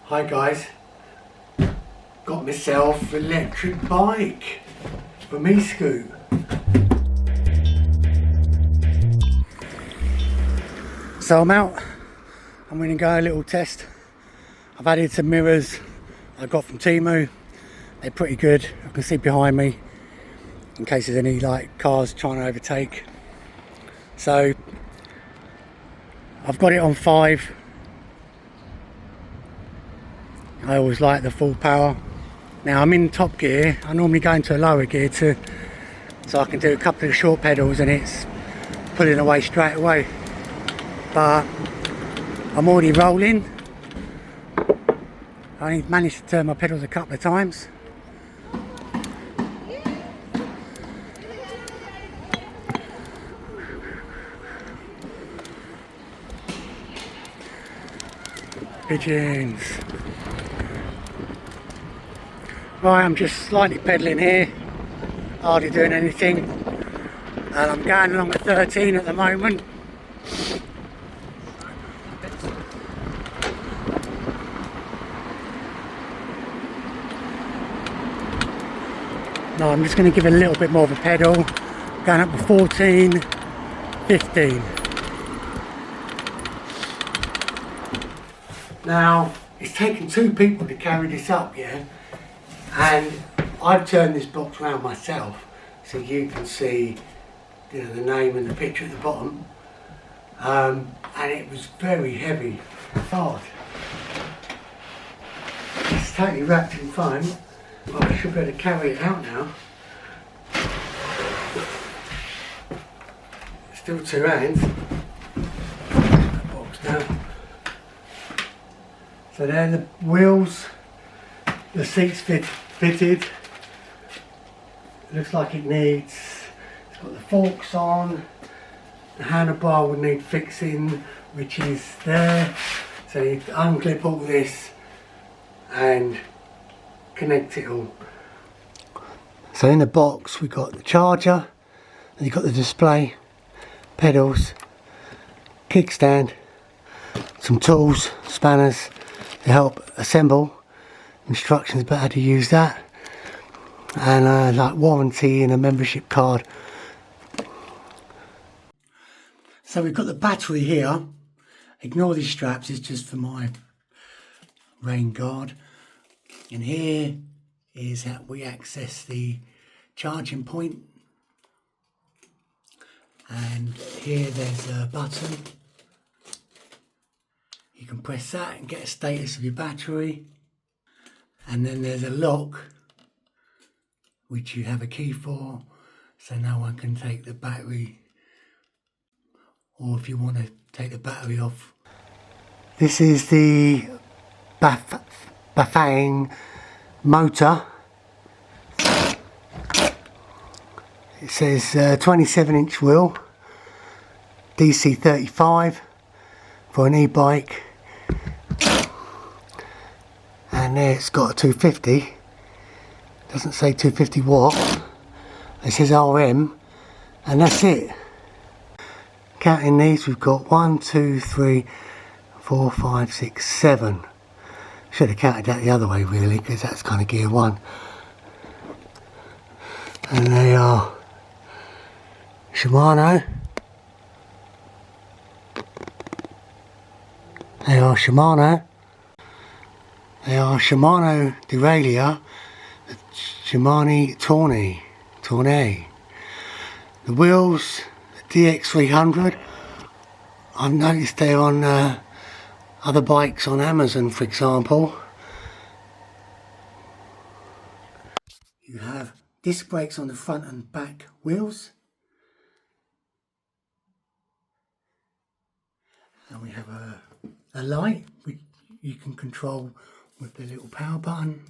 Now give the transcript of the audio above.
Hi guys, got myself an electric bike from Eskute. So I'm out, I'm going to go a little test. I've added some mirrors I got from Temu. They're pretty good. I can see behind me in case there's any like cars trying to overtake. So I've got it on 5. I always like the full power. Now I'm in top gear. I normally go into a lower gear so I can do a couple of short pedals and it's pulling away straight away. But I'm already rolling. I only managed to turn my pedals a couple of times. Pigeons. Right, I'm just slightly pedalling here, hardly doing anything, and I'm going along at 13 at the moment. No, I'm just going to give it a little bit more of a pedal, going up to 14, 15. Now, it's taken 2 people to carry this up, yeah? And I've turned this box around myself so you can see, you know, the name and the picture at the bottom. And it was very heavy, hard. It's totally wrapped in foam. Well, I should be able to carry it out now. Still 2 hands. That box now. So there are the wheels, the seats fitted. Looks like it needs, it's got the forks on, the handlebar would need fixing, which is there. So you unclip all this and connect it all. So in the box we've got the charger, and you've got the display, pedals, kickstand, some tools, spanners to help assemble, instructions about how to use that, and like warranty and a membership card. So we've got the battery here. Ignore these straps, it's just for my rain guard. And here is how we access the charging point. And here there's a button. You can press that and get a status of your battery. And then there's a lock which you have a key for, so no one can take the battery, or if you want to take the battery off. This is the Bafang motor. It says 27-inch wheel, DC 35 for an e-bike, and there it's got a 250. Doesn't say 250 watt, it says RM, and that's it. Counting these, we've got 1, 2, 3, 4, 5, 6, 7. Should have counted that the other way really, because that's kind of gear 1. And they are Shimano. They are Shimano derailleur. Shimano Tourney. The wheels, the DX300. I've noticed they're on other bikes on Amazon, for example. You have disc brakes on the front and back wheels. And we have a light which you can control with the little power button.